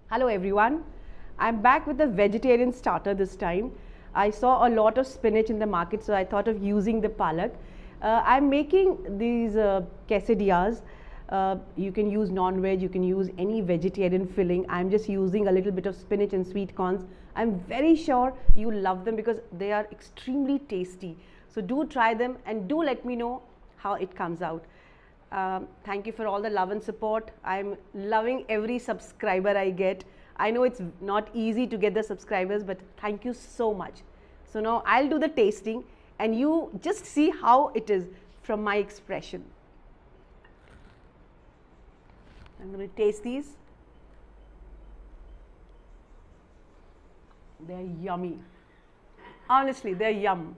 Hello everyone, I'm back with a vegetarian starter this time. I saw a lot of spinach in the market, so I thought of using the palak. I'm making these quesadillas. You can use non-veg, you can use any vegetarian filling. I'm just using a little bit of spinach and sweet corns. I'm very sure you love them because they are extremely tasty. So do try them and do let me know how it comes out. Thank you for all the love and support. I'm loving every subscriber I get. I know it's not easy to get the subscribers, but thank you so much. So now I'll do the tasting and you just see how it is from my expression. I'm going to taste these. They're yummy. Honestly, they're yum.